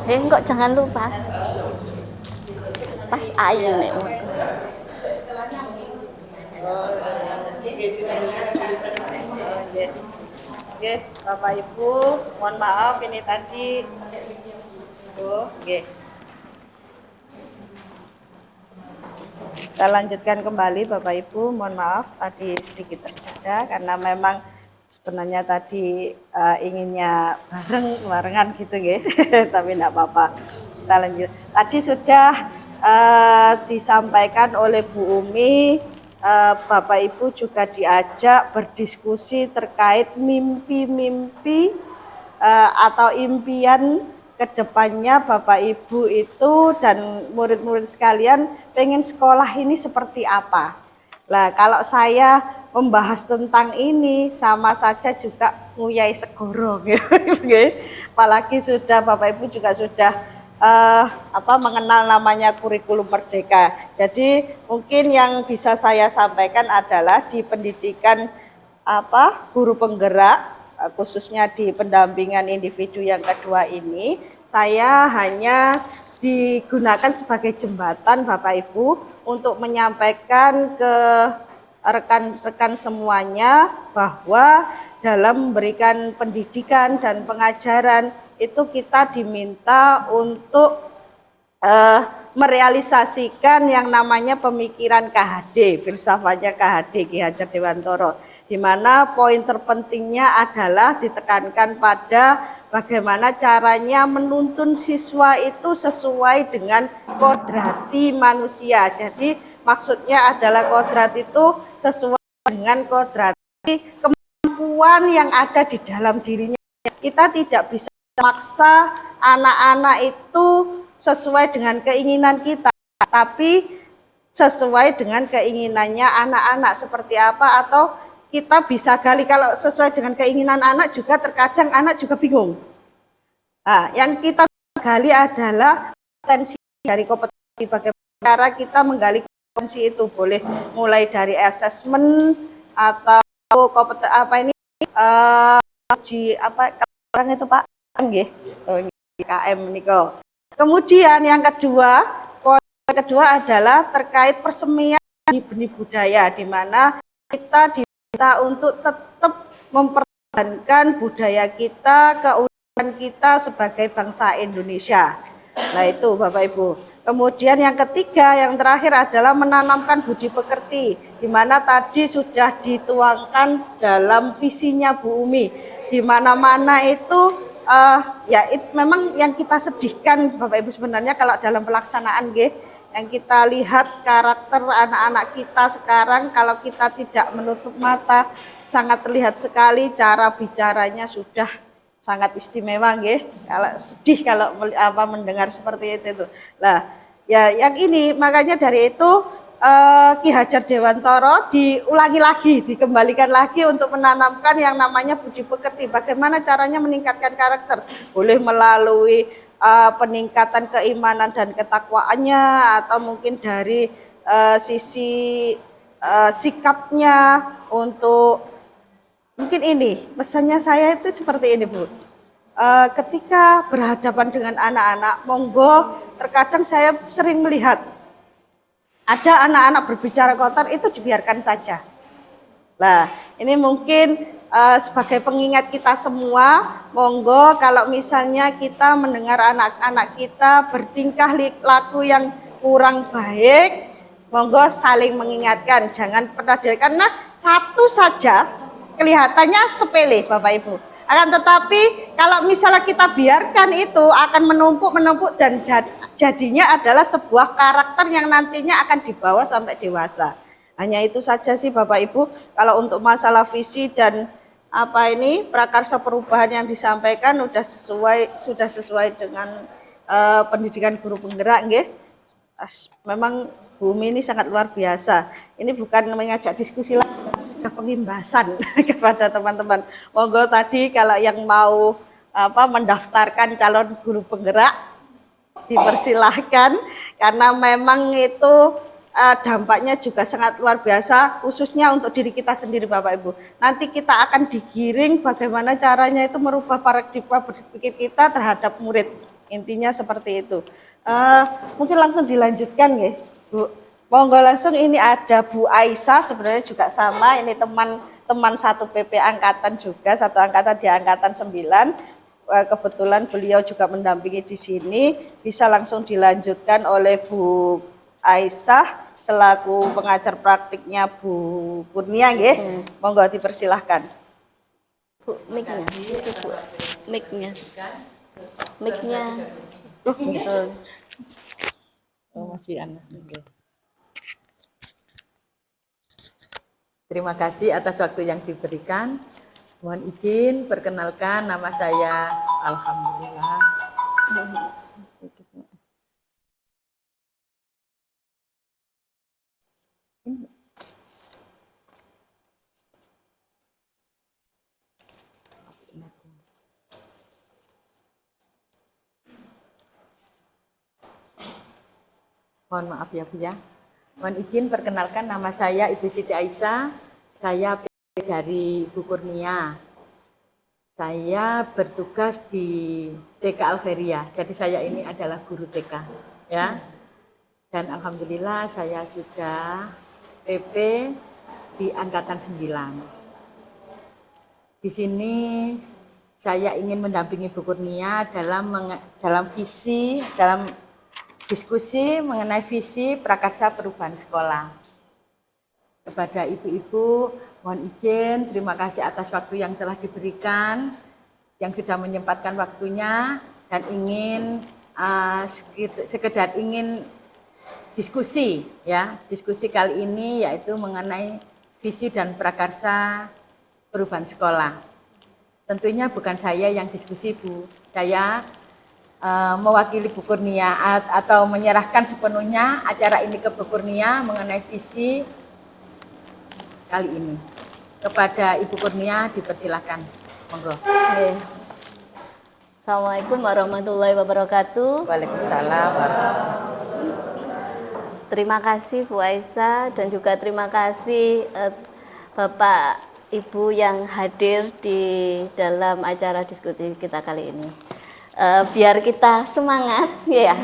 Kok jangan lupa pas ayu nek. Oke, Bapak Ibu, mohon maaf ini tadi. Oke. Kita lanjutkan kembali Bapak Ibu, mohon maaf tadi sedikit terjeda karena memang sebenarnya tadi inginnya barengan gitu ya. Tapi enggak apa-apa. Kita lanjut. Tadi sudah disampaikan oleh Bu Umi, Bapak Ibu juga diajak berdiskusi terkait mimpi-mimpi atau impian kedepannya Bapak Ibu itu dan murid-murid sekalian pengen sekolah ini seperti apa. Nah, kalau saya membahas tentang ini sama saja juga nguyai segoro gitu. Apalagi sudah Bapak Ibu juga sudah mengenal namanya kurikulum merdeka. Jadi mungkin yang bisa saya sampaikan adalah di pendidikan guru penggerak, khususnya di pendampingan individu yang kedua ini, saya hanya digunakan sebagai jembatan Bapak Ibu untuk menyampaikan ke rekan-rekan semuanya bahwa dalam memberikan pendidikan dan pengajaran itu kita diminta untuk merealisasikan yang namanya pemikiran KHD, filsafatnya KHD Ki Hajar Dewantoro, di mana poin terpentingnya adalah ditekankan pada bagaimana caranya menuntun siswa itu sesuai dengan kodrati manusia. Jadi maksudnya adalah kodrat itu sesuai dengan kodrati kemampuan yang ada di dalam dirinya. Kita tidak bisa memaksa anak-anak itu sesuai dengan keinginan kita, tapi sesuai dengan keinginannya anak-anak seperti apa, atau kita bisa gali kalau sesuai dengan keinginan anak juga terkadang anak juga bingung. Nah, yang kita gali adalah potensi dari kompetensi, bagaimana cara kita menggali kompetensi itu, boleh mulai dari asesmen atau uji orang itu Pak nggih. KM niko. Kemudian yang kedua, poin kedua adalah terkait persemian benih budaya, di mana kita diminta untuk tetap mempertahankan budaya kita, keunikan kita sebagai bangsa Indonesia. Nah itu Bapak Ibu. Kemudian yang ketiga, yang terakhir adalah menanamkan budi pekerti, di mana tadi sudah dituangkan dalam visinya Bu Umi, di mana-mana itu memang yang kita sedihkan Bapak Ibu sebenarnya kalau dalam pelaksanaan yang kita lihat karakter anak-anak kita sekarang, kalau kita tidak menutup mata sangat terlihat sekali cara bicaranya sudah sangat istimewa kalau sedih kalau mendengar seperti itu. Nah, ya yang ini makanya dari itu Ki Hajar Dewantoro diulangi lagi, dikembalikan lagi untuk menanamkan yang namanya budi pekerti. Bagaimana caranya meningkatkan karakter? Boleh melalui peningkatan keimanan dan ketakwaannya, atau mungkin dari sisi sikapnya untuk mungkin ini. Pesannya saya itu seperti ini Bu. Ketika berhadapan dengan anak-anak, monggo terkadang saya sering melihat ada anak-anak berbicara kotor, itu dibiarkan saja. Nah, ini mungkin sebagai pengingat kita semua, monggo kalau misalnya kita mendengar anak-anak kita bertingkah laku yang kurang baik, monggo saling mengingatkan, jangan pernah karena satu saja kelihatannya sepele Bapak Ibu. Akan tetapi kalau misalnya kita biarkan itu akan menumpuk dan jadinya adalah sebuah karakter yang nantinya akan dibawa sampai dewasa. Hanya itu saja sih Bapak Ibu. Kalau untuk masalah visi dan prakarsa perubahan yang disampaikan sudah sesuai dengan pendidikan guru penggerak memang Bumi ini sangat luar biasa. Ini bukan mengajak diskusi lagi, sudah pengimbasan kepada teman-teman. Monggo tadi kalau yang mau mendaftarkan calon guru penggerak dipersilahkan, karena memang itu dampaknya juga sangat luar biasa, khususnya untuk diri kita sendiri Bapak Ibu. Nanti kita akan digiring bagaimana caranya itu merubah paradigma berpikir kita terhadap murid. Intinya seperti itu. Mungkin langsung dilanjutkan ya Bu. Monggo langsung, ini ada Bu Aisyah, sebenarnya juga sama, ini teman satu PP angkatan juga, satu angkatan di angkatan 9. Kebetulan beliau juga mendampingi di sini. Bisa langsung dilanjutkan oleh Bu Aisyah selaku pengajar praktiknya Bu Kurnia nggih. Monggo dipersilahkan. Bu, mic-nya. Itu, Bu. Mic-nya. Mic-nya. Oh, masih anak. Terima kasih atas waktu yang diberikan. Mohon izin perkenalkan, nama saya Alhamdulillah. Mohon maaf ya Bu ya. Mohon izin perkenalkan, nama saya Ibu Siti Aisyah. Saya dari Bu Kurnia. Saya bertugas di TK Alveria. Jadi saya ini adalah guru TK ya. Dan alhamdulillah saya sudah PP di angkatan 9. Di sini saya ingin mendampingi Bu Kurnia dalam diskusi mengenai visi prakarsa perubahan sekolah. Kepada ibu-ibu, mohon izin, terima kasih atas waktu yang telah diberikan, yang sudah menyempatkan waktunya, dan ingin sekedar ingin diskusi ya. Diskusi kali ini yaitu mengenai visi dan prakarsa perubahan sekolah. Tentunya bukan saya yang diskusi Bu, saya mewakili Bu Kurnia atau menyerahkan sepenuhnya acara ini ke Bu Kurnia mengenai visi kali ini. Kepada Ibu Kurnia dipersilahkan. Monggo. Assalamualaikum warahmatullahi wabarakatuh. Waalaikumsalam warahmatullahi wabarakatuh. Terima kasih Bu Aisyah dan juga terima kasih Bapak Ibu yang hadir di dalam acara diskusi kita kali ini. Biar kita semangat ya.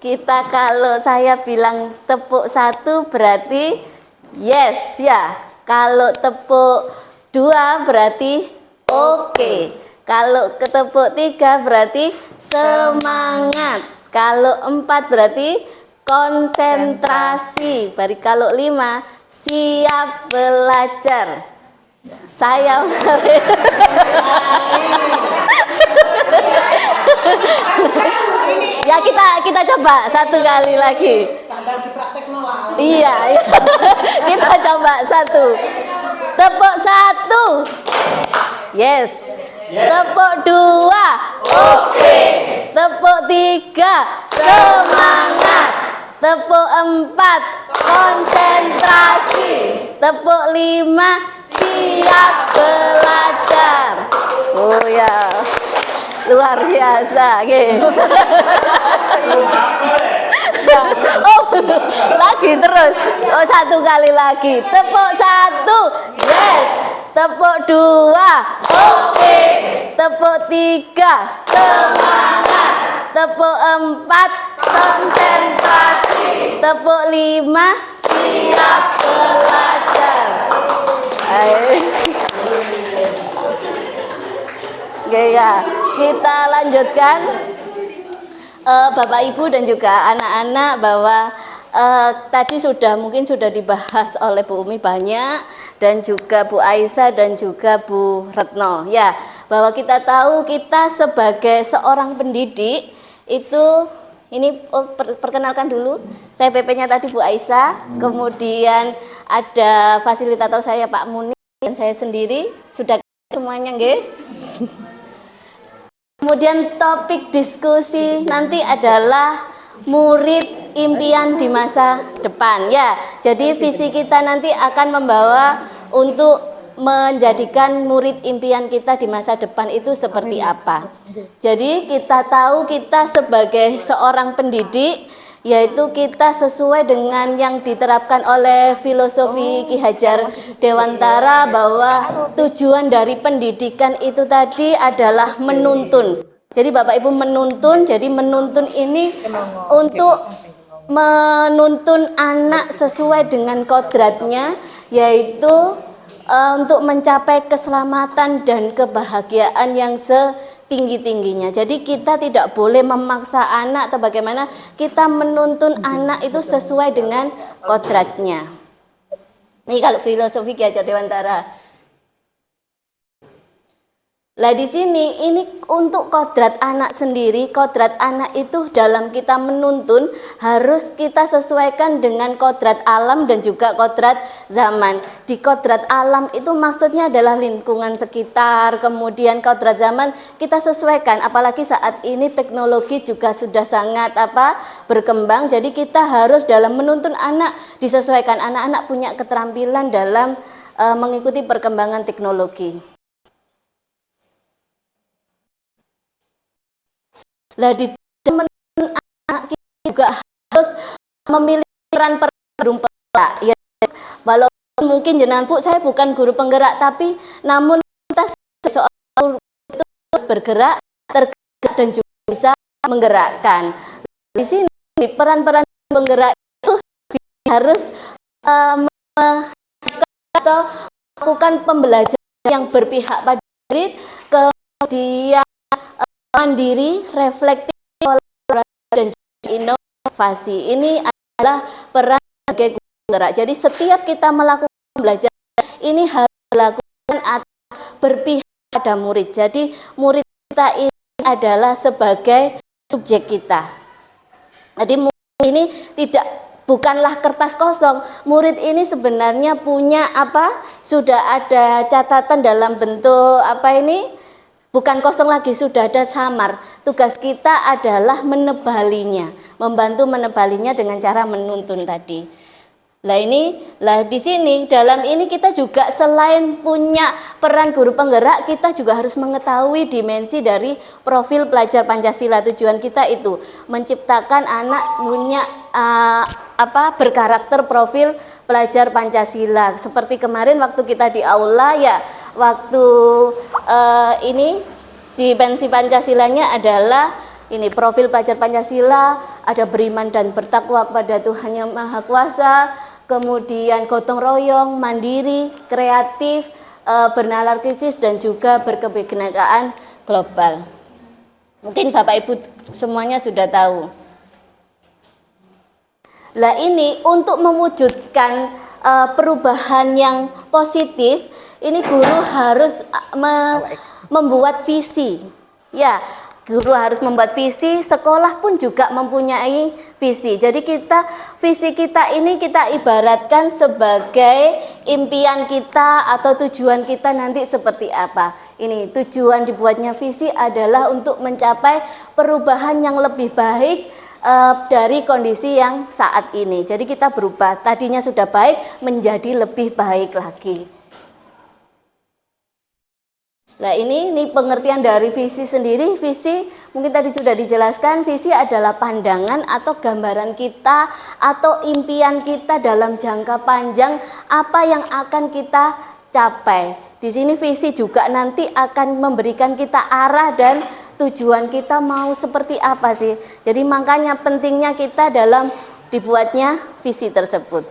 Kita kalau saya bilang tepuk 1 berarti yes ya. Kalau tepuk 2 berarti oke. Kalau ketepuk 3 berarti semangat. Kalau 4 berarti konsentrasi. Baru kalau 5 siap belajar. Saya ya kita coba 1 kali lagi. Iya, iya. Kita coba 1. Tepuk 1. Yes. Tepuk 2. Oke. Tepuk 3. Semangat. Tepuk 4. Konsentrasi. Tepuk 5. Siap belajar. Oh ya. Luar biasa, gitu. Oh, lagi terus. Oh, 1 kali lagi. Tepuk 1. Yes. Tepuk 2. Oke. Tepuk 3. Semangat. Tepuk 4. Konsentrasi. Tepuk 5. Siap belajar. Oke ya, kita lanjutkan. Bapak Ibu dan juga anak-anak bahwa tadi mungkin sudah dibahas oleh Bu Umi banyak dan juga Bu Aisyah dan juga Bu Retno ya, bahwa kita tahu kita sebagai seorang pendidik itu ini perkenalkan dulu, saya PP-nya tadi Bu Aisyah, kemudian ada fasilitator saya Pak Muni dan saya sendiri, sudah semuanya nggih. Kemudian topik diskusi nanti adalah murid impian di masa depan ya. Jadi visi kita nanti akan membawa untuk menjadikan murid impian kita di masa depan itu seperti apa. Jadi kita tahu kita sebagai seorang pendidik yaitu kita sesuai dengan yang diterapkan oleh filosofi Ki Hajar Dewantara bahwa tujuan dari pendidikan itu tadi adalah menuntun. Jadi Bapak Ibu menuntun, jadi menuntun ini untuk menuntun anak sesuai dengan kodratnya, yaitu untuk mencapai keselamatan dan kebahagiaan yang setinggi-tingginya. Jadi kita tidak boleh memaksa anak atau bagaimana, kita menuntun anak itu sesuai dengan kodratnya. Ini kalau filosofi Ki Hajar Dewantara. Lah di sini ini untuk kodrat anak sendiri, kodrat anak itu dalam kita menuntun harus kita sesuaikan dengan kodrat alam dan juga kodrat zaman. Di kodrat alam itu maksudnya adalah lingkungan sekitar, kemudian kodrat zaman kita sesuaikan, apalagi saat ini teknologi juga sudah sangat berkembang. Jadi kita harus dalam menuntun anak disesuaikan, anak-anak punya keterampilan dalam mengikuti perkembangan teknologi. Lah di menuntun anak kita juga harus memilih peran guru penggerak. Ya, walaupun mungkin jenengan Bu, saya bukan guru penggerak, tapi namun kita seorang guru itu harus bergerak, tergerak dan juga bisa menggerakkan. Di sini peran-peran penggerak itu harus atau melakukan pembelajaran yang berpihak pada murid, kemudian mandiri, reflektif, dan inovasi. Ini adalah peran sebagai guru penggerak. Jadi setiap kita melakukan pembelajaran ini harus dilakukan atau berpihak pada murid. Jadi murid kita ini adalah sebagai subjek kita. Jadi murid ini bukanlah kertas kosong. Murid ini sebenarnya punya sudah ada catatan dalam bentuk bukan kosong lagi, sudah ada samar. Tugas kita adalah menebalinya, membantu menebalinya dengan cara menuntun tadi. Di sini dalam ini kita juga selain punya peran guru penggerak, kita juga harus mengetahui dimensi dari profil pelajar Pancasila. Tujuan kita itu menciptakan anak punya berkarakter profil pelajar Pancasila. Seperti kemarin waktu kita di aula waktu ini di pensi Pancasilanya adalah ini profil pelajar Pancasila, ada beriman dan bertakwa kepada Tuhan Yang Maha Kuasa, kemudian gotong royong, mandiri, kreatif, bernalar kritis dan juga berkebinekaan global. Mungkin Bapak Ibu semuanya sudah tahu. Lah ini untuk mewujudkan perubahan yang positif, ini guru harus membuat visi. Ya, guru harus membuat visi, sekolah pun juga mempunyai visi. Jadi visi kita ini kita ibaratkan sebagai impian kita atau tujuan kita nanti seperti apa. Ini tujuan dibuatnya visi adalah untuk mencapai perubahan yang lebih baik dari kondisi yang saat ini. Jadi kita berubah, tadinya sudah baik menjadi lebih baik lagi. Nah ini pengertian dari visi sendiri. Visi mungkin tadi sudah dijelaskan, visi adalah pandangan atau gambaran kita atau impian kita dalam jangka panjang apa yang akan kita capai. Di sini visi juga nanti akan memberikan kita arah dan tujuan kita mau seperti apa sih. Jadi makanya pentingnya kita dalam dibuatnya visi tersebut.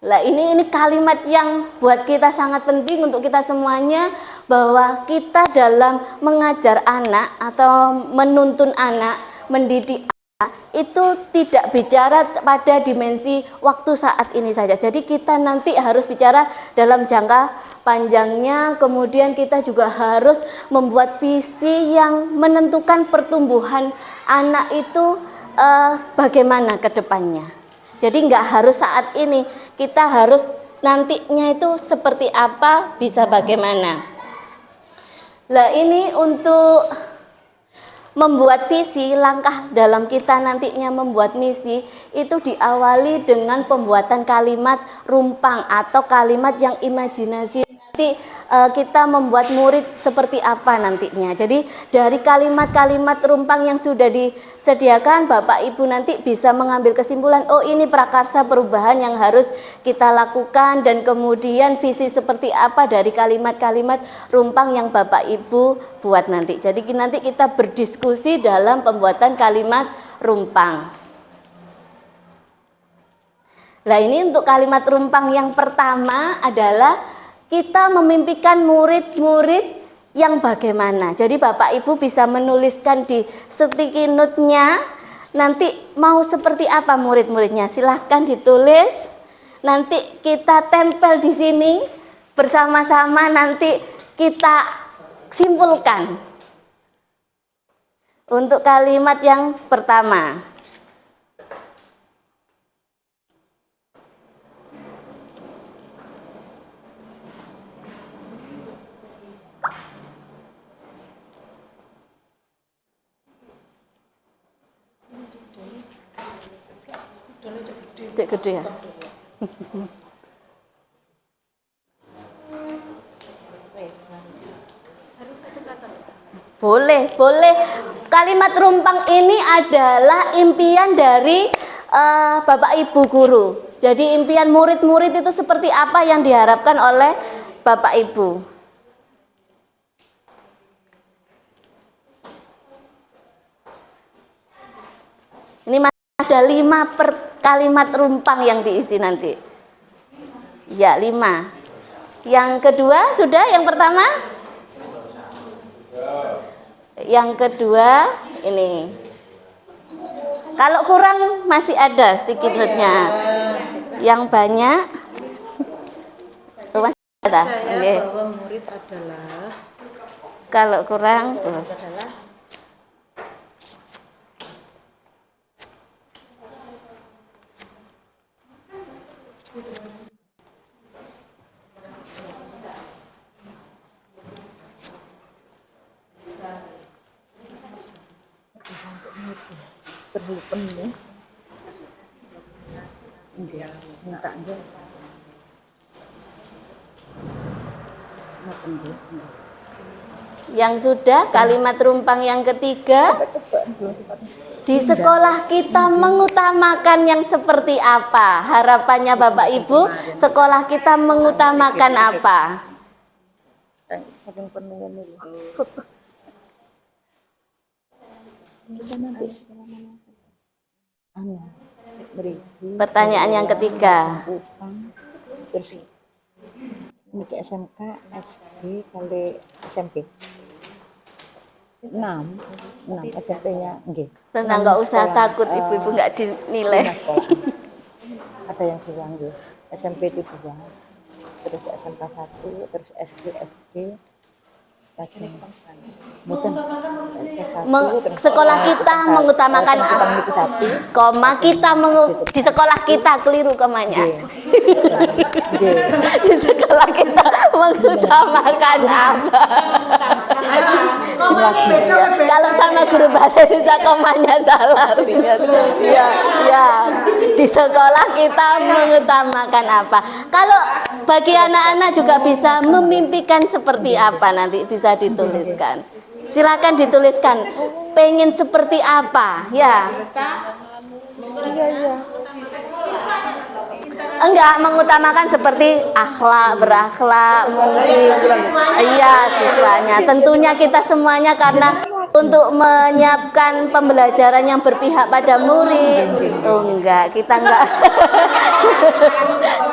Lah ini kalimat yang buat kita sangat penting untuk kita semuanya, bahwa kita dalam mengajar anak atau menuntun anak, mendidik anak itu tidak bicara pada dimensi waktu saat ini saja. Jadi kita nanti harus bicara dalam jangka panjangnya, kemudian kita juga harus membuat visi yang menentukan pertumbuhan anak itu bagaimana ke depannya. Jadi nggak harus saat ini, kita harus nantinya itu seperti apa, bisa bagaimana. Lah ini untuk membuat visi, langkah dalam kita nantinya membuat misi itu diawali dengan pembuatan kalimat rumpang atau kalimat yang imajinasi. Nanti kita membuat murid seperti apa nantinya. Jadi dari kalimat-kalimat rumpang yang sudah disediakan, Bapak Ibu nanti bisa mengambil kesimpulan, oh ini prakarsa perubahan yang harus kita lakukan, dan kemudian visi seperti apa dari kalimat-kalimat rumpang yang Bapak Ibu buat nanti. Jadi nanti kita berdiskusi dalam pembuatan kalimat rumpang. Nah, ini untuk kalimat rumpang yang pertama adalah kita memimpikan murid-murid yang bagaimana. Jadi Bapak Ibu bisa menuliskan di sticky note-nya nanti mau seperti apa murid-muridnya. Silahkan ditulis. Nanti kita tempel di sini bersama-sama, nanti kita simpulkan. Untuk kalimat yang pertama. Gede ya. Boleh. Kalimat rumpang ini adalah impian dari Bapak Ibu guru. Jadi impian murid-murid itu seperti apa yang diharapkan oleh Bapak Ibu. Ini ada 5 kalimat rumpang yang diisi nanti. Ya, 5. Yang kedua sudah, yang pertama? Yang kedua ini. Kalau kurang masih ada sticky note-nya. Yang banyak masih ada. Okay. Bahwa murid adalah, kalau kurang yang sudah kalimat rumpang yang ketiga. Di sekolah kita mengutamakan yang seperti apa? Harapannya Bapak Ibu, sekolah kita mengutamakan apa? Pertanyaan yang ketiga. terus ini ke SMK, SD, kali SMP. 6 SMP-nya nggih. Tenang, nggak usah takut, ibu-ibu nggak dinilai. Ada yang bilang nggih, SMP itu 2, terus SMK 1, terus SD lajeng mboten Sekolah kita mengutamakan koma kita di sekolah kita keliru komanya. Di sekolah kita mengutamakan apa? Kalau sama guru bahasa Indonesia komanya salah. Ya, di sekolah kita mengutamakan apa? Kalau bagi anak-anak juga bisa memimpikan seperti apa, nanti bisa dituliskan. Silakan dituliskan. Pengen seperti apa? Ya. Enggak, mengutamakan seperti berakhlak mungkin. Iya, siswanya. Tentunya kita semuanya karena untuk menyiapkan pembelajaran yang berpihak pada murid. Oh enggak, kita enggak.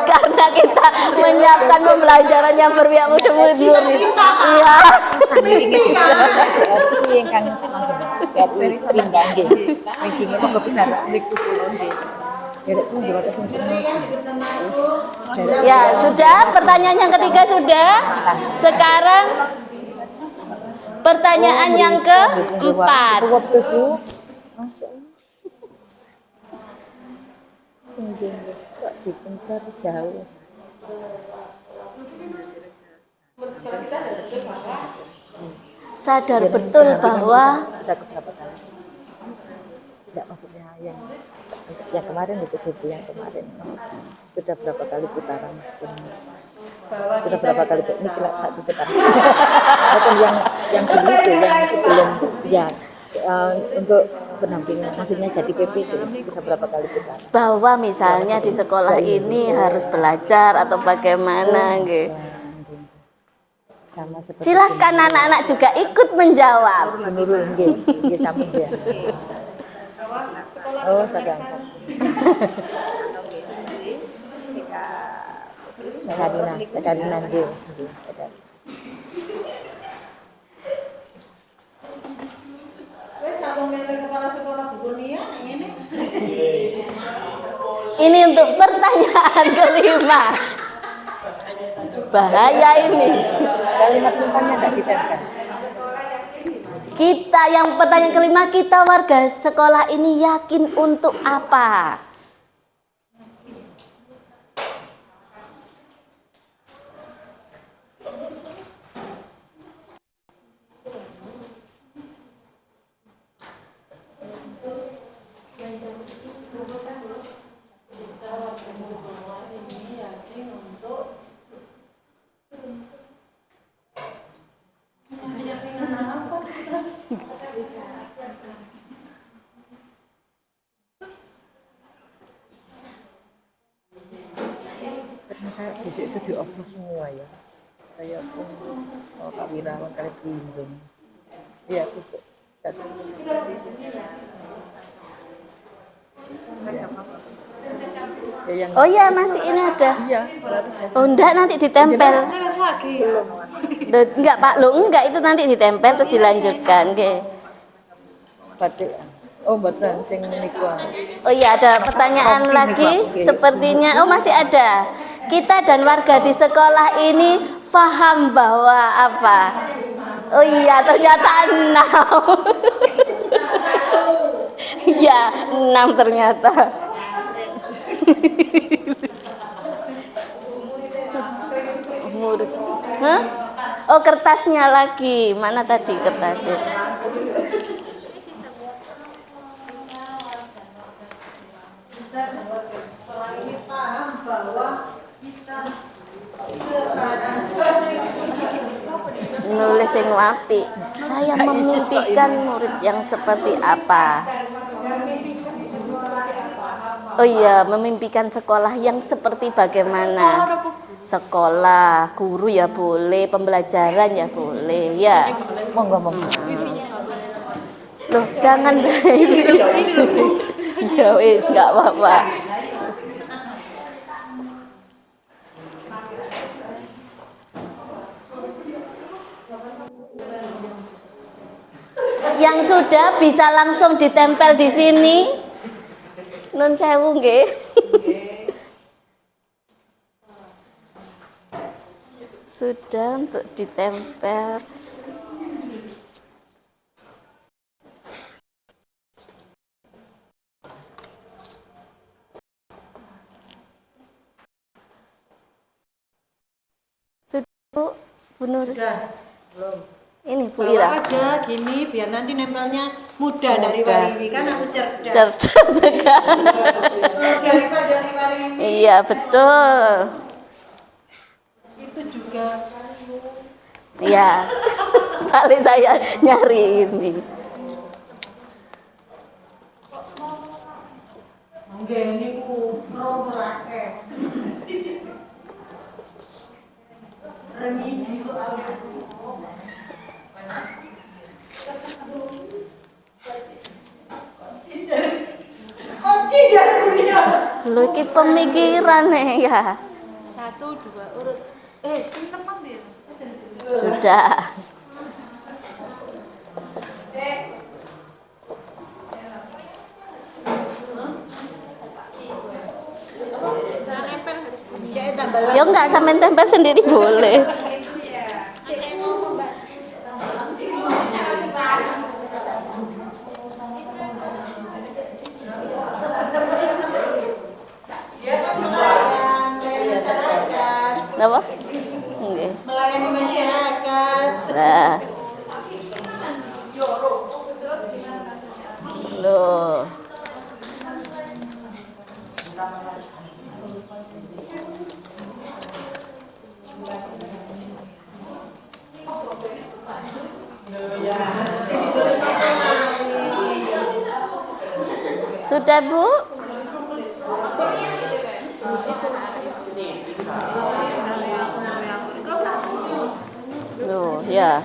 Karena kita menyiapkan pembelajaran yang berpihak pada murid. Iya. Ya, sudah. Pertanyaan yang ketiga sudah. Sekarang pertanyaan yang keempat. Sadar betul bahwa Yang kemarin itu TV yang kemarin. Sudah berapa kali putaran? Sudah berapa kali ini satu putaran. Bukan yang dulu itu yang sebelum ya untuk pendampingan maksudnya jadi PP itu sudah berapa kali putaran. Bahwa misalnya di sekolah ini harus belajar atau bagaimana gitu. Sama seperti Silahkan anak-anak juga ikut menjawab. menurun nggih sami dia. Oh, saya Sakarina nggih. Ini untuk pertanyaan kelima. Bahaya ini. Kalimat lingkungannya enggak ditempel. Kita yang pertanyaan kelima, kita warga sekolah ini yakin untuk apa? Kayak besok itu dioplos semua ya. Kayak Pak Wirawan kali pelindung. Iya besok. Ya, yang Oh ya, masih ini ada. iya. Oh enggak, nanti ditempel. Enggak Pak, lo enggak, itu nanti ditempel terus dilanjutkan. Oke. Batik. Oh betul, sing niku. Oh iya, ada pertanyaan lagi sepertinya. Oh masih ada. Kita dan warga di sekolah ini paham bahwa apa? Oh iya, ternyata 6. Iya, 6 ternyata. Hah? Oh kertasnya lagi. Mana tadi kertasnya? Nulis yang wapi. Saya memimpikan murid yang seperti apa? Oh iya, memimpikan sekolah yang seperti bagaimana? Sekolah, guru ya boleh, pembelajaran ya boleh, ya. Monggo. Loh, jangan ya wis, nggak apa-apa. Yang sudah bisa langsung ditempel di sini. Nun sewu nggih. Sudah untuk ditempel. Sudah Bu Nur. Sudah, belum. Ini Bu Bawa Ira. aja gini biar nanti nempelnya mudah dari Wariwi kan aku cerdas. Cerdas sekali. Daripada dari Wariwi Iya betul. itu juga. Iya. Kali saya nyari ini. Nggih niku merake. Rengi gitu kunci dari dunia. Lho iki pemikiran ya. 1, 2 urut. Sinepan dia. Sudah. Ya enggak, sampai tempel sendiri boleh. Apa? Nggih. Melayani masyarakat. Nah. Loh. Sudah, Bu? Loh, ya.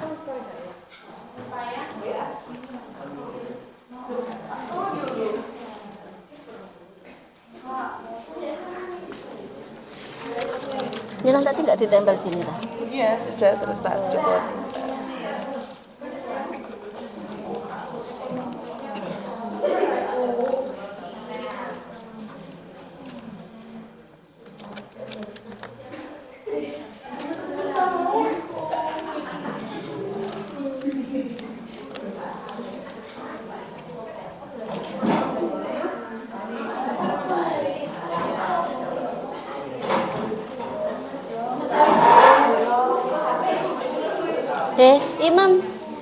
Jalan tadi nggak ditempel sini lah. Iya, sudah terus tak coba.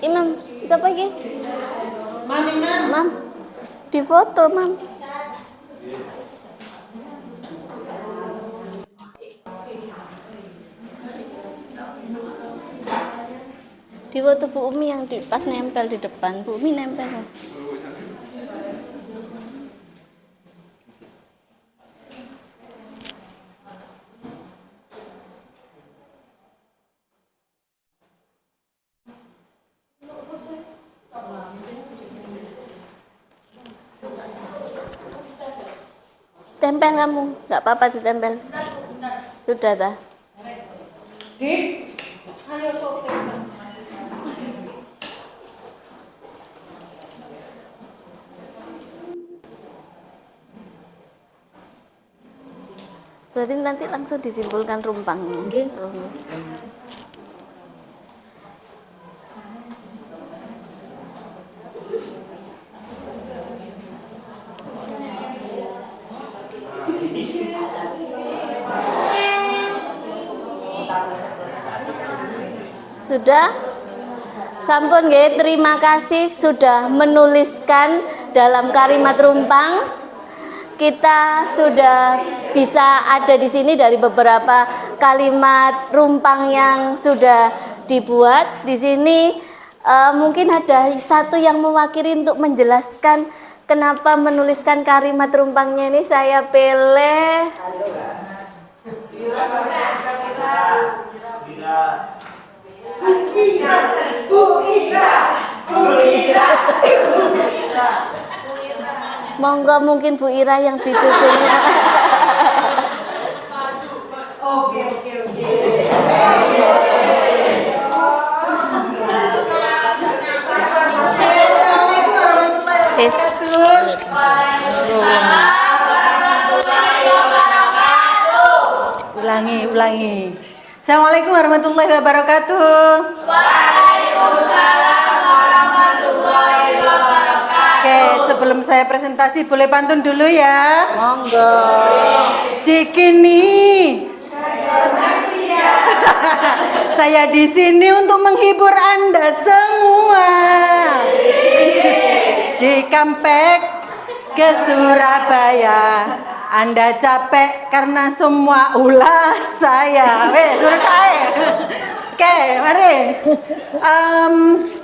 Imam, siapa lagi? Mam, di foto, Mam. Di foto Bu Umi yang pas nempel di depan, Bu Umi nempel. Tempel kamu, nggak apa-apa ditempel. Sudah dah. Dik, ayo sopir. Berarti nanti langsung disimpulkan rumpangnya. Sudah? Sampun nggih, terima kasih sudah menuliskan dalam kalimat rumpang. Kita sudah bisa ada di sini dari beberapa kalimat rumpang yang sudah dibuat. Di sini mungkin ada satu yang mewakili untuk menjelaskan kenapa menuliskan kalimat rumpangnya ini. Saya pilih monggo, mungkin Bu Ira yang didukungnya. Ulangi. Assalamualaikum warahmatullahi wabarakatuh. Oke, sebelum saya presentasi boleh pantun dulu ya. Monggo. Cikini. Saya di sini untuk menghibur Anda semua. Cikampek ke Surabaya. Anda capek karena semua ulah saya. Oke, mari.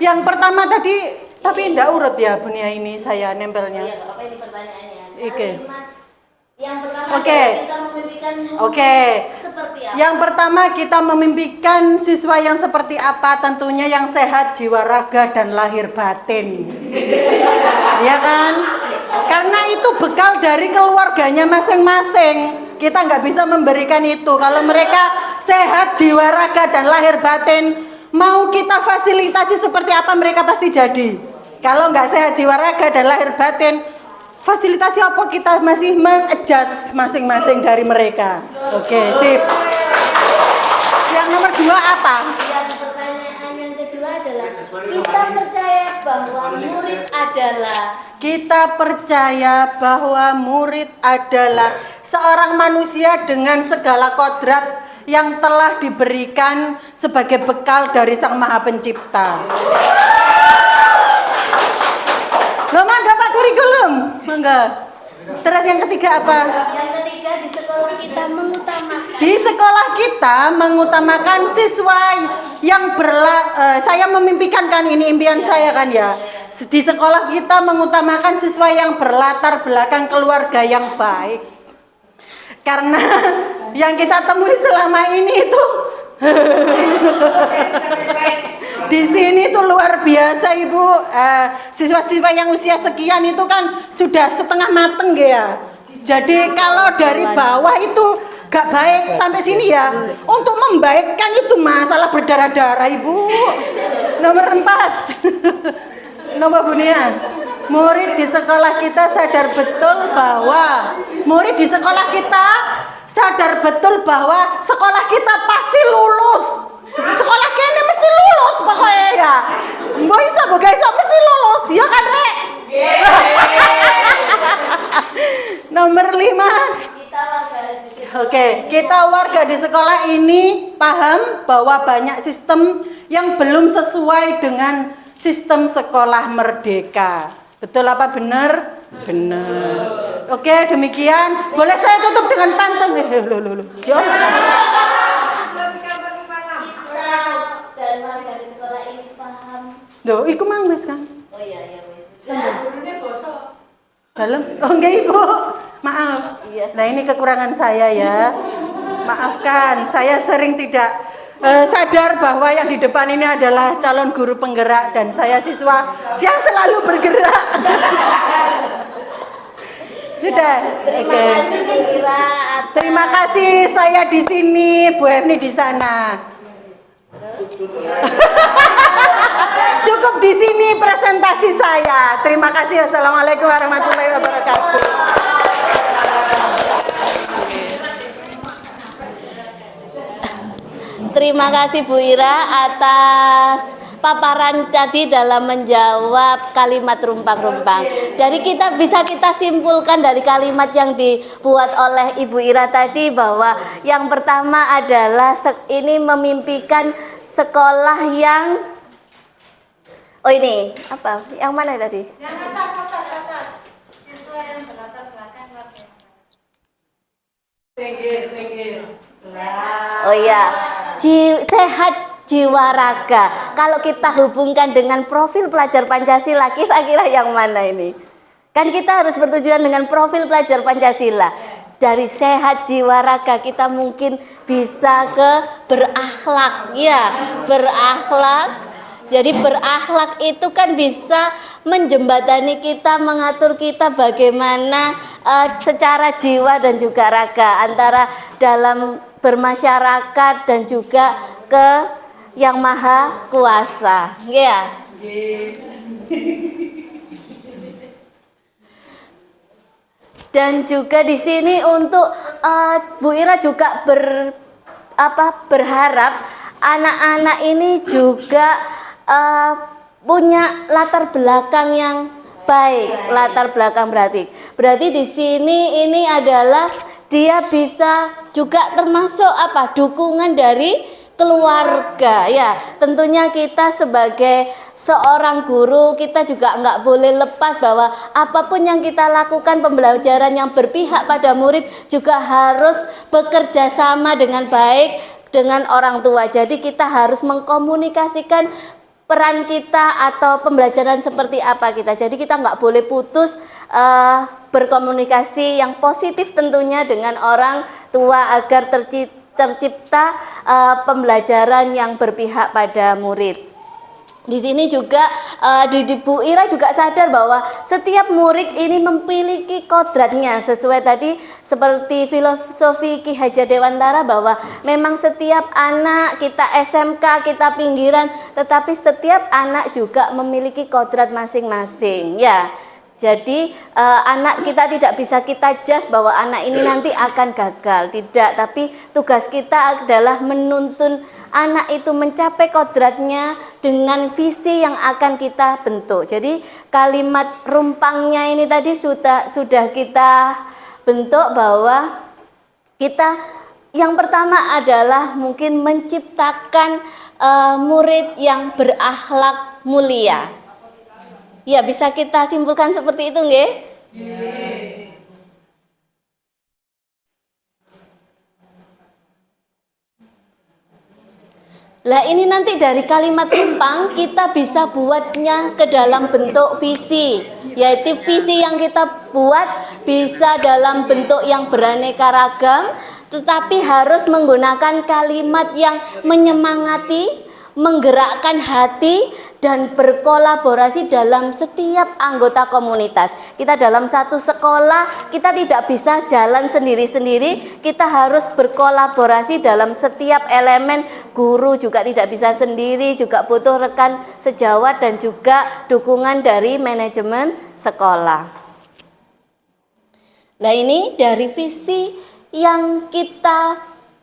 Yang pertama tadi, tapi tidak urut ya Bunia ini saya nempelnya. Iya, apa ini pertanyaannya? Oke. Yang pertama Oke. kita memimpikan Oke. seperti apa? Yang pertama kita memimpikan siswa yang seperti apa? Tentunya yang sehat jiwa raga dan lahir batin. Ya kan? Karena itu bekal dari keluarganya masing-masing. Kita nggak bisa memberikan itu. Kalau mereka sehat jiwa raga dan lahir batin, mau kita fasilitasi seperti apa mereka pasti jadi. Kalau nggak sehat jiwa raga dan lahir batin, fasilitasi apa kita masih mengadjust masing-masing dari mereka. Oke, sip. Yang nomor 2 apa? Yang pertanyaan yang kedua adalah kita percaya bahwa murid adalah murid adalah seorang manusia dengan segala kodrat yang telah diberikan sebagai bekal dari Sang Maha Pencipta. Loh, mangga Pak kurikulum, mangga. Terus yang ketiga apa? yang ketiga di sekolah kita mengutamakan Di sekolah kita mengutamakan siswa saya memimpikan kan, ini impian saya kan ya. Di sekolah kita mengutamakan siswa yang berlatar belakang keluarga yang baik. Karena yang kita temui selama ini itu di sini tuh luar biasa Ibu. Siswa-siswa yang usia sekian itu kan sudah setengah mateng ya. Jadi kalau dari bawah itu gak baik sampai sini ya. Untuk membaikkan itu masalah berdarah-darah Ibu. Nomor 4. Nomor Bu Nia. Murid di sekolah kita sadar betul bahwa sekolah kita pasti lulus. Sekolah kene mesti lulus pokoknya ya. Mbok iso mesti lulus ya kan Rek? Nomor 5. Oke, kita warga di sekolah ini paham bahwa banyak sistem yang belum sesuai dengan sistem sekolah merdeka. Betul apa benar? Benar. Oke, demikian. Boleh saya tutup dengan pantun? John. Dan warga di sekolah ini paham. Loh, iku mang wis kan? Oh iya wis. Dalam? Oh enggak Ibu. Maaf. Iya. Nah, ini kekurangan saya ya. Maafkan, saya sering tidak sadar bahwa yang di depan ini adalah calon guru penggerak dan saya siswa yang selalu bergerak. Sudah. Terima kasih Bu Ira. Terima kasih, saya di sini, Bu Hefni di sana. Cukup di sini presentasi saya. Terima kasih. Assalamualaikum warahmatullahi wabarakatuh. Terima kasih Bu Ira atas paparan tadi dalam menjawab kalimat rumpang-rumpang. Dari kita bisa kita simpulkan dari kalimat yang dibuat oleh Ibu Ira tadi bahwa yang pertama adalah ini memimpikan sekolah yang ini apa? Yang mana tadi? Yang atas. Siswa yang berlatar belakang pinggir. Oh iya, sehat jiwa raga. Kalau kita hubungkan dengan profil pelajar Pancasila, kira-kira yang mana ini? Kan kita harus bertujuan dengan profil pelajar Pancasila. Dari sehat jiwa raga kita mungkin bisa ke berakhlak, ya, berakhlak. Jadi berakhlak itu kan bisa menjembatani kita, mengatur kita bagaimana secara jiwa dan juga raga antara dalam bermasyarakat dan juga ke yang maha kuasa, ya. Dan juga di sini untuk Bu Ira juga berharap anak-anak ini juga punya latar belakang yang baik. Latar belakang berarti di sini ini adalah dia bisa juga termasuk dukungan dari keluarga, ya. Tentunya kita sebagai seorang guru kita juga nggak boleh lepas bahwa apapun yang kita lakukan pembelajaran yang berpihak pada murid juga harus bekerja sama dengan baik dengan orang tua. Jadi kita harus mengkomunikasikan peran kita atau pembelajaran seperti apa kita. Jadi kita nggak boleh putus berkomunikasi yang positif tentunya dengan orang tua agar tercipta pembelajaran yang berpihak pada murid. Di sini juga Bu Ira juga sadar bahwa setiap murid ini memiliki kodratnya sesuai tadi seperti filosofi Ki Hajar Dewantara bahwa memang setiap anak kita SMK, kita pinggiran, tetapi setiap anak juga memiliki kodrat masing-masing, ya. Jadi anak kita tidak bisa kita judge bahwa anak ini nanti akan gagal, tidak. Tapi tugas kita adalah menuntun anak itu mencapai kodratnya dengan visi yang akan kita bentuk. Jadi kalimat rumpangnya ini tadi sudah kita bentuk bahwa kita yang pertama adalah mungkin menciptakan murid yang berakhlak mulia. Ya, bisa kita simpulkan seperti itu, nggih? Lah ini nanti dari kalimat rumpang kita bisa buatnya ke dalam bentuk visi, yaitu visi yang kita buat bisa dalam bentuk yang beraneka ragam, tetapi harus menggunakan kalimat yang menyemangati, menggerakkan hati, dan berkolaborasi dalam setiap anggota komunitas. Kita dalam satu sekolah, kita tidak bisa jalan sendiri-sendiri, kita harus berkolaborasi dalam setiap elemen. Guru juga tidak bisa sendiri, juga butuh rekan sejawat dan juga dukungan dari manajemen sekolah. Nah ini dari visi yang kita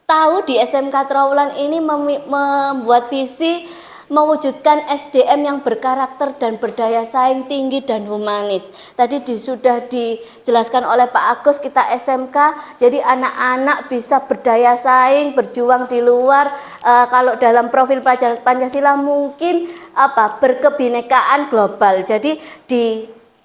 tahu di SMK Trawulan ini membuat visi mewujudkan SDM yang berkarakter dan berdaya saing tinggi dan humanis. Tadi sudah dijelaskan oleh Pak Agus, kita SMK, jadi anak-anak bisa berdaya saing, berjuang di luar. Kalau dalam profil pelajar Pancasila mungkin berkebinekaan global. Jadi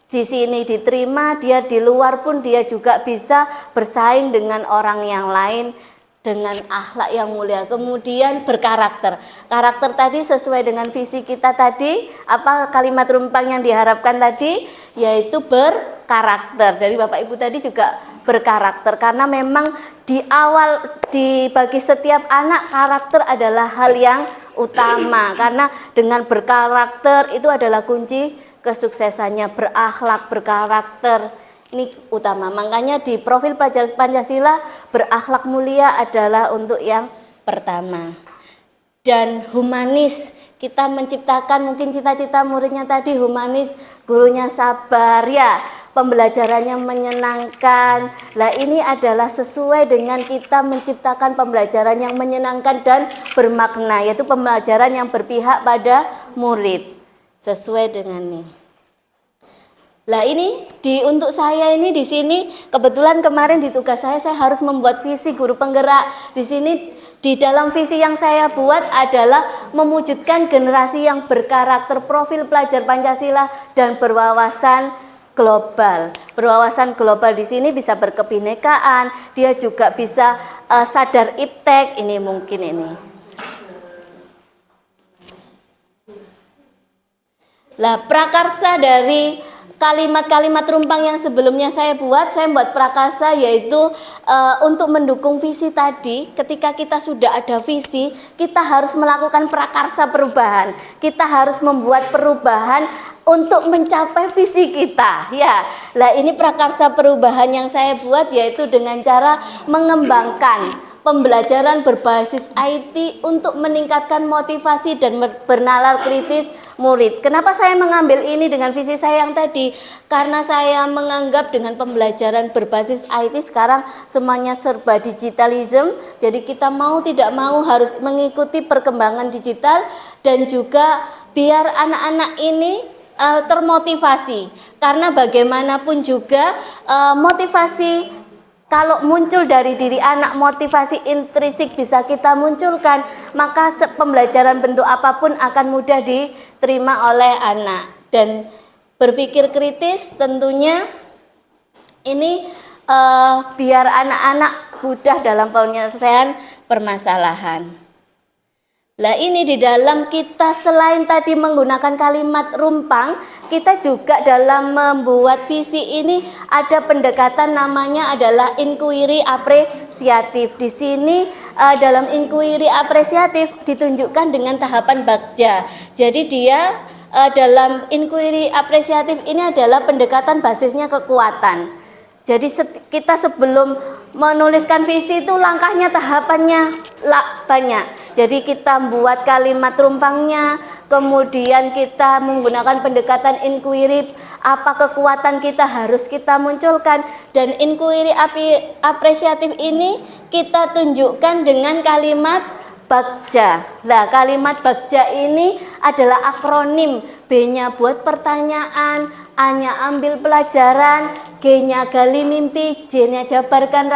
di sini diterima, dia di luar pun dia juga bisa bersaing dengan orang yang lain dengan akhlak yang mulia. Kemudian berkarakter. Karakter tadi sesuai dengan visi kita tadi, apa kalimat rumpang yang diharapkan tadi, yaitu berkarakter. Dari Bapak Ibu tadi juga berkarakter, karena memang di awal bagi setiap anak karakter adalah hal yang utama, karena dengan berkarakter itu adalah kunci kesuksesannya. Berakhlak, berkarakter ini utama. Makanya di profil pelajar Pancasila berakhlak mulia adalah untuk yang pertama. Dan humanis, kita menciptakan mungkin cita-cita muridnya tadi humanis, gurunya sabar ya, pembelajarannya menyenangkan. Lah ini adalah sesuai dengan kita menciptakan pembelajaran yang menyenangkan dan bermakna, yaitu pembelajaran yang berpihak pada murid. Sesuai dengan ini. Lah ini untuk saya ini di sini kebetulan kemarin di tugas saya harus membuat visi guru penggerak. Di sini di dalam visi yang saya buat adalah mewujudkan generasi yang berkarakter, profil pelajar Pancasila dan berwawasan global. Berwawasan global di sini bisa berkebinekaan, dia juga bisa sadar iptek, ini mungkin ini. Lah prakarsa dari kalimat-kalimat rumpang yang sebelumnya saya buat prakarsa, yaitu untuk mendukung visi tadi. Ketika kita sudah ada visi, kita harus melakukan prakarsa perubahan. Kita harus membuat perubahan untuk mencapai visi kita. Ya, lah ini prakarsa perubahan yang saya buat, yaitu dengan cara mengembangkan pembelajaran berbasis IT untuk meningkatkan motivasi dan bernalar kritis murid. Kenapa saya mengambil ini dengan visi saya yang tadi? Karena saya menganggap dengan pembelajaran berbasis IT sekarang semuanya serba digitalism. Jadi kita mau tidak mau harus mengikuti perkembangan digital, dan juga biar anak-anak ini termotivasi. Karena bagaimanapun juga motivasi kalau muncul dari diri anak, motivasi intrinsik bisa kita munculkan, maka pembelajaran bentuk apapun akan mudah diterima oleh anak. Dan berpikir kritis tentunya ini biar anak-anak mudah dalam penyelesaian permasalahan. Lah ini di dalam kita selain tadi menggunakan kalimat rumpang, kita juga dalam membuat visi ini ada pendekatan namanya adalah inquiry apresiatif. Di sini dalam inquiry apresiatif ditunjukkan dengan tahapan bagja. Jadi dia dalam inquiry apresiatif ini adalah pendekatan basisnya kekuatan. Jadi kita sebelum menuliskan visi itu langkahnya, tahapannya banyak. Jadi kita buat kalimat rumpangnya, kemudian kita menggunakan pendekatan inquiry, apa kekuatan kita harus kita munculkan, dan inquiry apresiatif ini kita tunjukkan dengan kalimat bagja. Nah, kalimat bagja ini adalah akronim. B-nya buat pertanyaan, A-nya ambil pelajaran, G-nya gali mimpi, J-nya jabarkan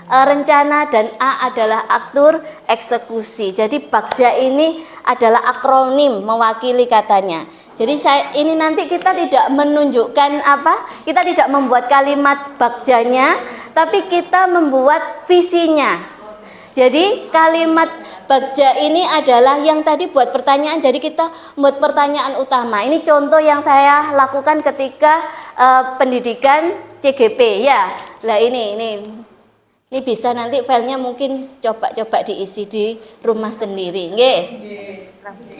rencana, dan A adalah atur eksekusi. Jadi bagja ini adalah akronim mewakili katanya. Jadi ini nanti kita tidak menunjukkan kita tidak membuat kalimat bagjanya, tapi kita membuat visinya. Jadi kalimat Bagja ini adalah yang tadi buat pertanyaan, jadi kita buat pertanyaan utama. Ini contoh yang saya lakukan ketika pendidikan CGP ya. Lah ini bisa nanti filenya mungkin coba diisi di rumah sendiri, nggih.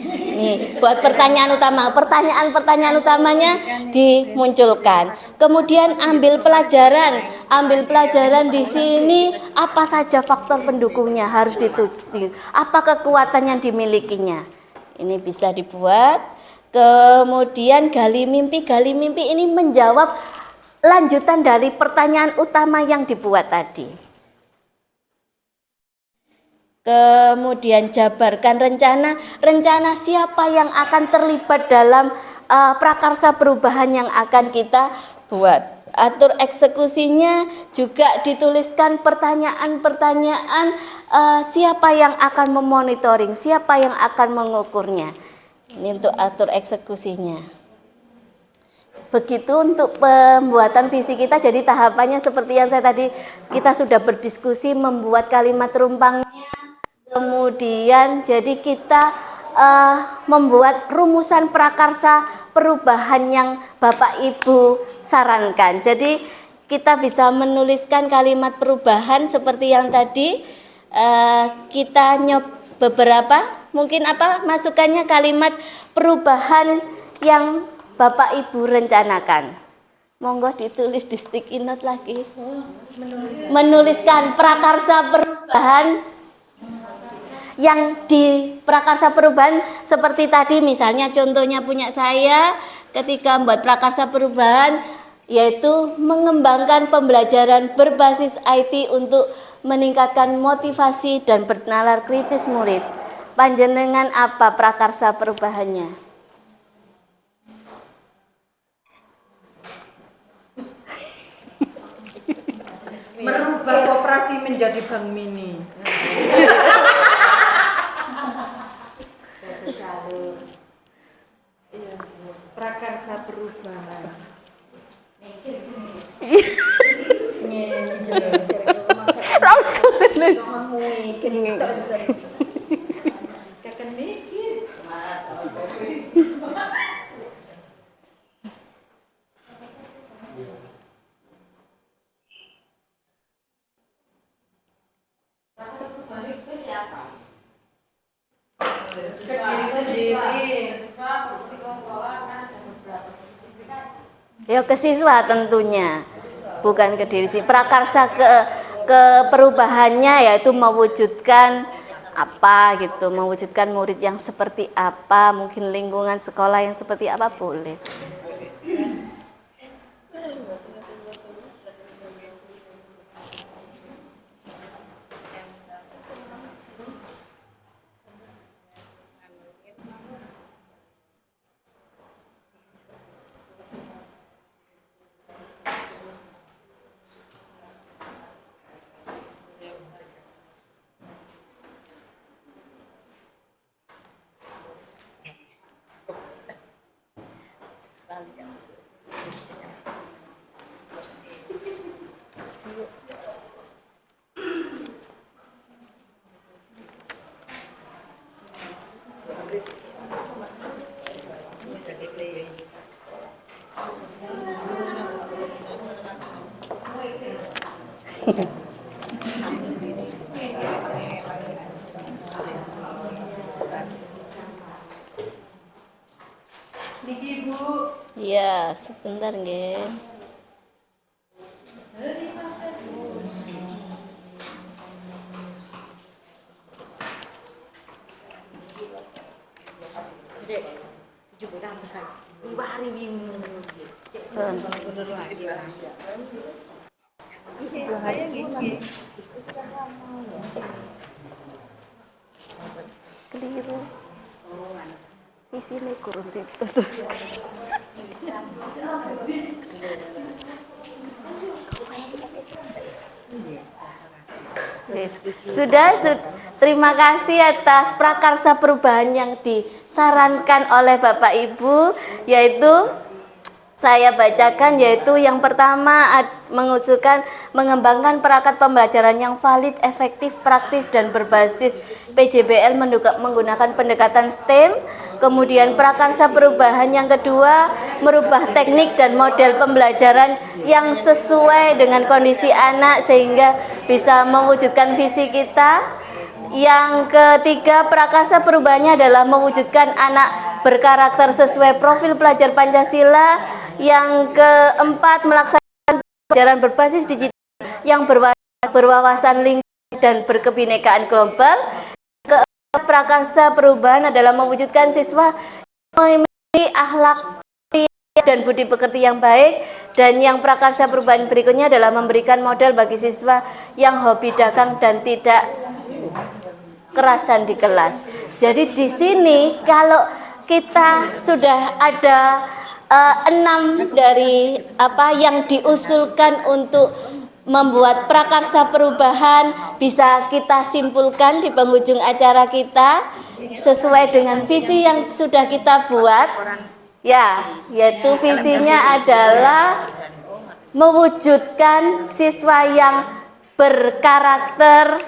Nih, buat pertanyaan utama, pertanyaan utamanya dimunculkan. Kemudian ambil pelajaran di sini apa saja faktor pendukungnya harus ditulis. Apa kekuatan yang dimilikinya. Ini bisa dibuat. Kemudian gali mimpi ini menjawab lanjutan dari pertanyaan utama yang dibuat tadi. Kemudian jabarkan rencana siapa yang akan terlibat dalam prakarsa perubahan yang akan kita buat. Atur eksekusinya, juga dituliskan pertanyaan-pertanyaan siapa yang akan memonitoring, siapa yang akan mengukurnya. Ini untuk atur eksekusinya. Begitu untuk pembuatan visi kita, jadi tahapannya seperti yang saya tadi, kita sudah berdiskusi membuat kalimat rumpangnya. Kemudian jadi kita membuat rumusan prakarsa perubahan yang Bapak Ibu sarankan. Jadi kita bisa menuliskan kalimat perubahan seperti yang tadi kita beberapa mungkin masukannya kalimat perubahan yang Bapak Ibu rencanakan. Monggo ditulis di sticky note lagi. Menuliskan prakarsa perubahan yang di prakarsa perubahan seperti tadi, misalnya contohnya punya saya ketika membuat prakarsa perubahan, yaitu mengembangkan pembelajaran berbasis IT untuk meningkatkan motivasi dan bernalar kritis murid. Panjenengan apa prakarsa perubahannya? Merubah koperasi menjadi bank mini. Prakarsa perubahan. Ya ke siswa tentunya, bukan ke diri sendiri. Prakarsa ke perubahannya yaitu mewujudkan apa gitu, mewujudkan murid yang seperti apa, mungkin lingkungan sekolah yang seperti apa boleh. Iya, sebentar nggih. Keliru. Sisine kurang terus. Sudah, terima kasih atas prakarsa perubahan yang disarankan oleh Bapak Ibu, yaitu saya bacakan, yaitu yang pertama mengusulkan mengembangkan perangkat pembelajaran yang valid, efektif, praktis, dan berbasis PJBL menggunakan pendekatan STEM. Kemudian prakarsa perubahan yang kedua, merubah teknik dan model pembelajaran yang sesuai dengan kondisi anak sehingga bisa mewujudkan visi kita. Yang ketiga, prakarsa perubahannya adalah mewujudkan anak berkarakter sesuai profil pelajar Pancasila. Yang keempat, melaksanakan pelajaran berbasis digital yang berwawasan lingkungan dan berkebinekaan global. Keempat, prakarsa perubahan adalah mewujudkan siswa yang memiliki akhlak dan budi pekerti yang baik. Dan yang prakarsa perubahan berikutnya adalah memberikan modal bagi siswa yang hobi dagang dan tidak kerasan di kelas. Jadi di sini kalau kita sudah ada 6 dari apa yang diusulkan untuk membuat prakarsa perubahan, bisa kita simpulkan di penghujung acara kita sesuai dengan visi yang sudah kita buat, ya, yaitu visinya adalah mewujudkan siswa yang berkarakter,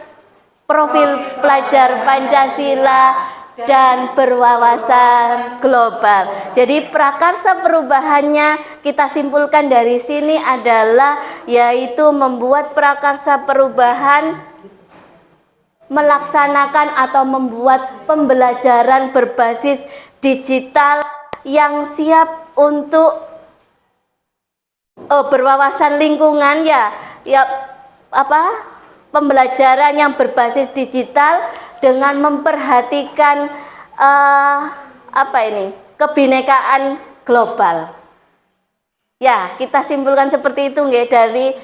profil pelajar Pancasila, dan berwawasan global. Jadi prakarsa perubahannya kita simpulkan dari sini adalah yaitu membuat prakarsa perubahan melaksanakan atau membuat pembelajaran berbasis digital yang siap untuk berwawasan lingkungan, pembelajaran yang berbasis digital dengan memperhatikan kebinekaan global. Ya, kita simpulkan seperti itu nggih dari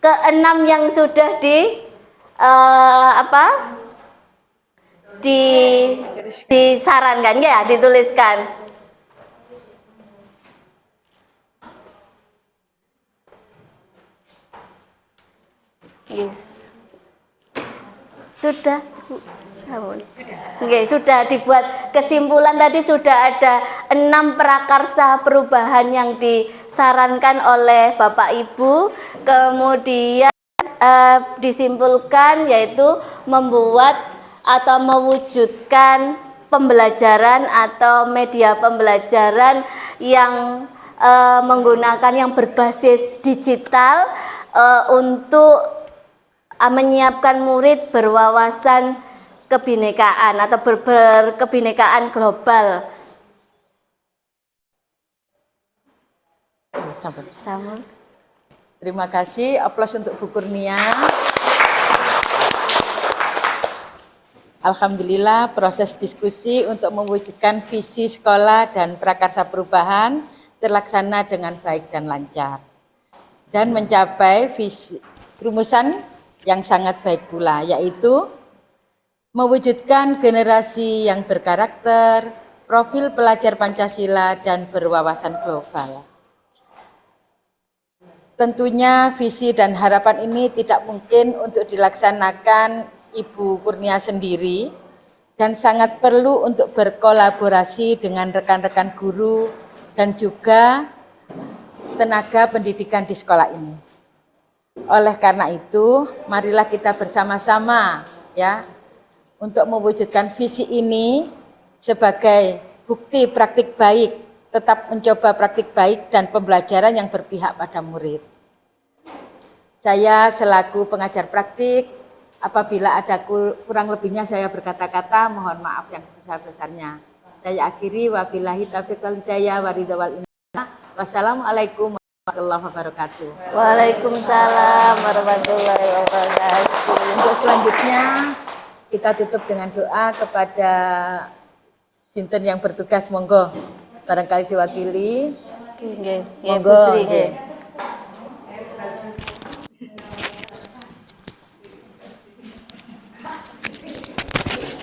keenam yang sudah disarankan ya, dituliskan. Yes. Sudah. Oke, sudah dibuat kesimpulan tadi, sudah ada 6 prakarsa perubahan yang disarankan oleh Bapak Ibu. Kemudian disimpulkan yaitu membuat atau mewujudkan pembelajaran atau media pembelajaran yang menggunakan yang berbasis digital untuk menyiapkan murid berwawasan kebinekaan atau berkebinekaan global. Sama. Terima kasih, aplaus untuk Bu Kurnia. Alhamdulillah, proses diskusi untuk mewujudkan visi sekolah dan prakarsa perubahan terlaksana dengan baik dan lancar dan mencapai rumusan yang sangat baik pula, yaitu mewujudkan generasi yang berkarakter, profil pelajar Pancasila, dan berwawasan global. Tentunya visi dan harapan ini tidak mungkin untuk dilaksanakan Ibu Kurnia sendiri dan sangat perlu untuk berkolaborasi dengan rekan-rekan guru dan juga tenaga pendidikan di sekolah ini. Oleh karena itu, marilah kita bersama-sama untuk mewujudkan visi ini sebagai bukti praktik baik, tetap mencoba praktik baik dan pembelajaran yang berpihak pada murid. Saya selaku pengajar praktik, apabila ada kurang lebihnya saya berkata-kata, mohon maaf yang sebesar-besarnya. Saya akhiri, wabillahi taufiq wal hidayah waridho wal inayah. Wassalamualaikum warahmatullahi wabarakatuh. Waalaikumsalam warahmatullahi wabarakatuh. Untuk selanjutnya kita tutup dengan doa kepada sinten yang bertugas, monggo barangkali diwakili. Monggo.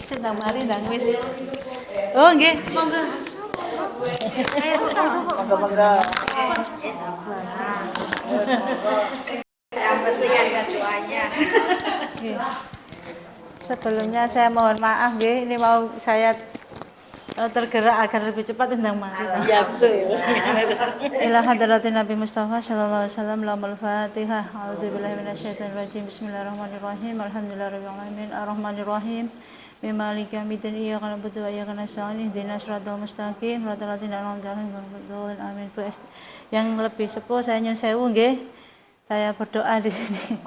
Sedang mari ndang wis. Oh nggih, monggo. Monggo. Sebelumnya saya mohon maaf nggih, ini mau saya tergerak agar lebih cepat tentang mati. Ya betul. Ila hadratin Nabi Mustafa sallallahu alaihi wasallam lamul Fatihah. A'udzubillahi minasyaitonir rajim. Bismillahirrahmanirrahim. Alhamdulillahirabbil alamin. Arrahmanirrahim. Maliki yaumiddin. Iyyaka na'budu wa iyyaka nasta'in. Ihdinas siratal mustaqim. Siratal ladzina an'amta 'alaihim ghairil amin. Yang lebih sepuh saya nyuwun sewu nggih. Saya berdoa di sini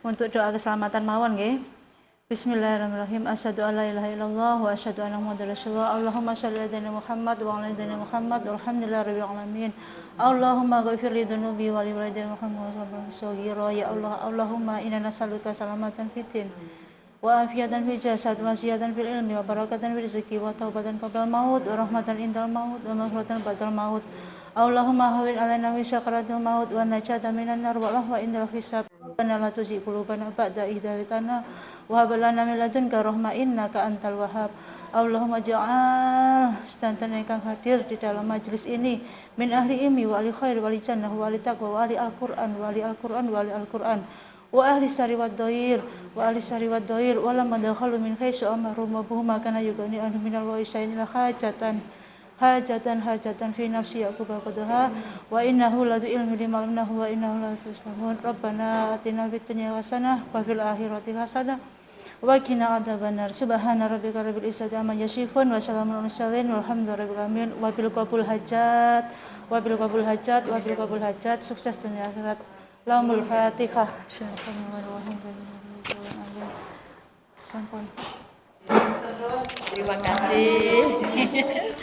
untuk doa keselamatan mawon nggih. Bismillahirrahmanirrahim. Asyhadu an la ilaha illallah wa asyhadu anna muhammadar rasulullah. Allahumma shalli ala sayyidina Muhammad wa ala sayyidina Muhammad. Walhamdulillahirabbil alamin. Allahumma ghfir li dhunubi wa li walidayya Muhammad sallallahu ya Allah. Allahumma inna nas'aluka salamatan fitin wa afiatan fil jasad wa ziyadatan fil ilmi wa barakatan fil rizqi wa taubatan qabla maut wa rahmatan indal maut wa maghfiratan ba'dal maut. Allahumma hawwin alaina min sakaratil maut wa najatan minan nar wa lahwa indal hisab. La tuzigh qulubana ba'da idh hadaytana wa hab lana min ladunka rahmah innaka antal wahhab. Allahumma ja'al sedanten ingkang hadir di dalam majelis ini min ahli ilmi wa ahli khair wa ahli jannah wa ahli taqwa wa ahli al-Qur'an wa ahli al-Qur'an wa ahli al-Qur'an wa ahli sari wad dhair wa ahli sari wad dhair wa lam madkhalu min khaisu amrum wa buhuma kana yugani anhu minal wa'isain la hajatan fi nafsi aku baqadaha wa innahu ladu ilmi limalnahu wa innahu la tusahun. Rabbana atina fid dunya hasanah wa fil akhirati hasanah wa qina adzabannar. Subhana rabbika rabbil izzati amma yasifun wa salamun alal mursalin walhamdulillahi rabbil alamin. Wa bil qabul hajat sukses dunia akhirat. Lahumul Fatihah. Terima kasih.